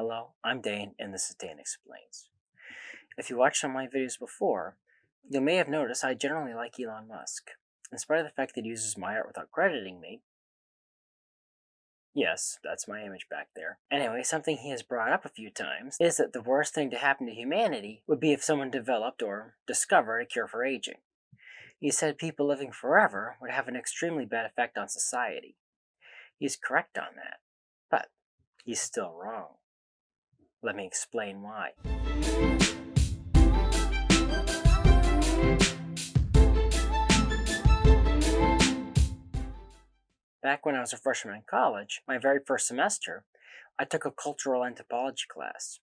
Hello, I'm Dane, and this is Dane Explains. If you watched some of my videos before, you may have noticed I generally like Elon Musk. In spite of the fact that he uses my art without crediting me, yes, that's my image back there. Anyway, something he has brought up a few times is that the worst thing to happen to humanity would be if someone developed or discovered a cure for aging. He said people living forever would have an extremely bad effect on society. He's correct on that, but he's still wrong. Let me explain why. Back when I was a freshman in college, my very first semester, I took a cultural anthropology class.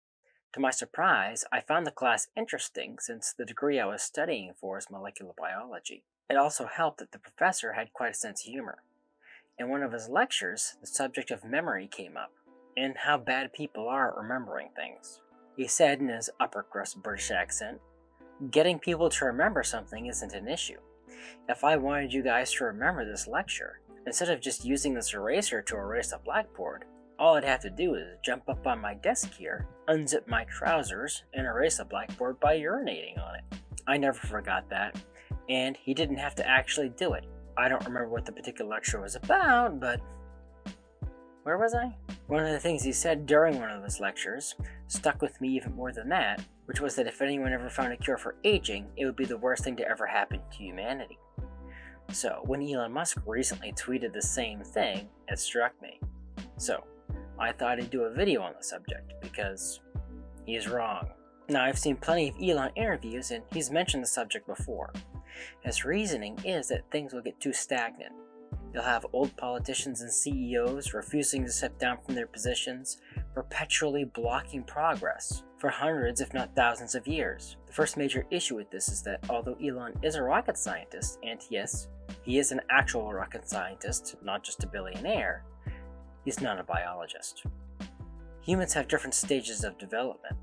To my surprise, I found the class interesting since the degree I was studying for is molecular biology. It also helped that the professor had quite a sense of humor. In one of his lectures, the subject of memory came up, and how bad people are at remembering things. He said in his upper crust British accent, "Getting people to remember something isn't an issue. If I wanted you guys to remember this lecture, instead of just using this eraser to erase the blackboard, all I'd have to do is jump up on my desk here, unzip my trousers, and erase the blackboard by urinating on it." I never forgot that, and he didn't have to actually do it. I don't remember what the particular lecture was about, but where was I? One of the things he said during one of his lectures stuck with me even more than that, which was that if anyone ever found a cure for aging, it would be the worst thing to ever happen to humanity. So, when Elon Musk recently tweeted the same thing, it struck me. So, I thought I'd do a video on the subject, because he's wrong. Now, I've seen plenty of Elon interviews, and he's mentioned the subject before. His reasoning is that things will get too stagnant. You'll have old politicians and CEOs refusing to step down from their positions, perpetually blocking progress for hundreds if not thousands of years. The first major issue with this is that although Elon is a rocket scientist, and yes, he is an actual rocket scientist, not just a billionaire, he's not a biologist. Humans have different stages of development.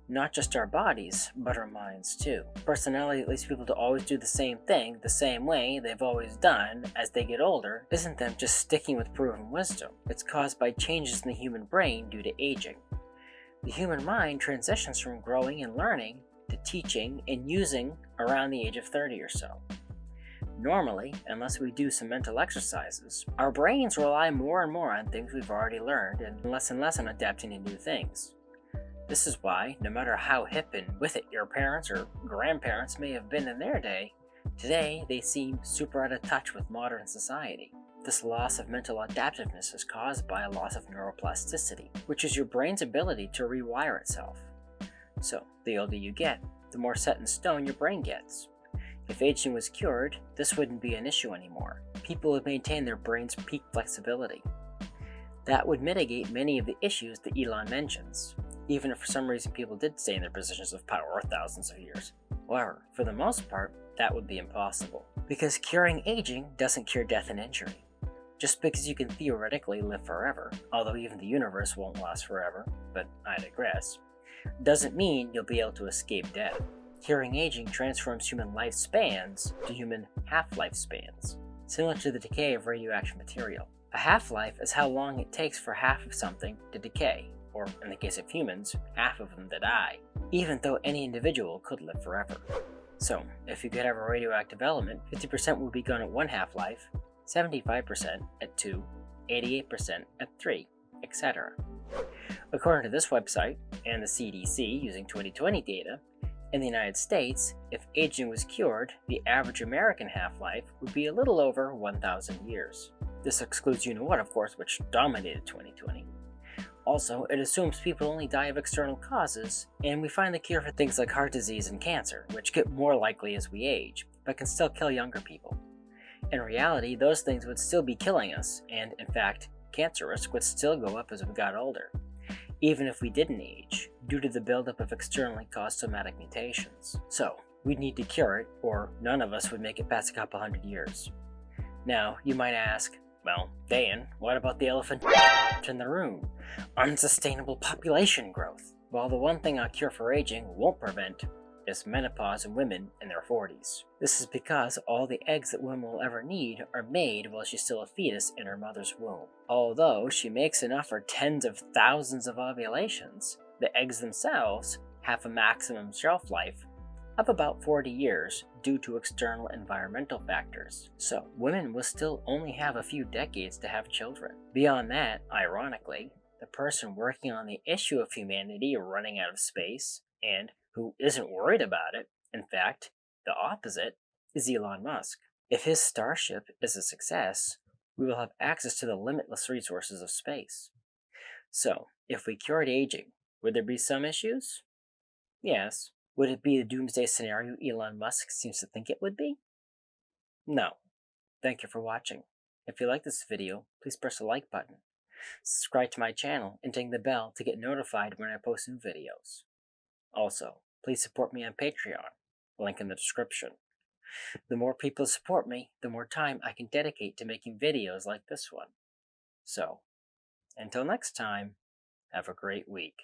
Not just our bodies, but our minds too. Personality that leads people to always do the same thing the same way they've always done as they get older isn't them just sticking with proven wisdom. It's caused by changes in the human brain due to aging. The human mind transitions from growing and learning to teaching and using around the age of 30 or so. Normally, unless we do some mental exercises, our brains rely more and more on things we've already learned and less on adapting to new things. This is why, no matter how hip and with it your parents or grandparents may have been in their day, today they seem super out of touch with modern society. This loss of mental adaptiveness is caused by a loss of neuroplasticity, which is your brain's ability to rewire itself. So, the older you get, the more set in stone your brain gets. If aging was cured, this wouldn't be an issue anymore. People would maintain their brain's peak flexibility. That would mitigate many of the issues that Elon mentions, even if for some reason people did stay in their positions of power thousands of years. However, for the most part, that would be impossible, because curing aging doesn't cure death and injury. Just because you can theoretically live forever, although even the universe won't last forever, but I digress, doesn't mean you'll be able to escape death. Curing aging transforms human lifespans to human half-life spans, similar to the decay of radioactive material. A half-life is how long it takes for half of something to decay, or in the case of humans, half of them to die, even though any individual could live forever. So, if you could have a radioactive element, 50% would be gone at one half-life, 75% at 2, 88% at 3, etc. According to this website, and the CDC using 2020 data, in the United States, if aging was cured, the average American half-life would be a little over 1,000 years. This excludes you-know-what, of course, which dominated 2020. Also, it assumes people only die of external causes, and we find the cure for things like heart disease and cancer, which get more likely as we age, but can still kill younger people. In reality, those things would still be killing us, and in fact, cancer risk would still go up as we got older, even if we didn't age, due to the buildup of externally caused somatic mutations. So, we'd need to cure it, or none of us would make it past a couple hundred years. Now, you might ask, well, Dan, what about the elephant in the room? Unsustainable population growth. Well, the one thing a cure for aging won't prevent is menopause in women in their 40s. This is because all the eggs that women will ever need are made while she's still a fetus in her mother's womb. Although she makes enough for tens of thousands of ovulations, the eggs themselves have a maximum shelf life of about 40 years due to external environmental factors. So, women will still only have a few decades to have children. Beyond that, ironically, the person working on the issue of humanity running out of space, and who isn't worried about it, in fact, the opposite, is Elon Musk. If his Starship is a success, we will have access to the limitless resources of space. So, if we cured aging, would there be some issues? Yes. Would it be the doomsday scenario Elon Musk seems to think it would be? No. Thank you for watching. If you like this video, please press the like button, subscribe to my channel, and ding the bell to get notified when I post new videos. Also, please support me on Patreon, link in the description. The more people support me, the more time I can dedicate to making videos like this one. So, until next time, have a great week.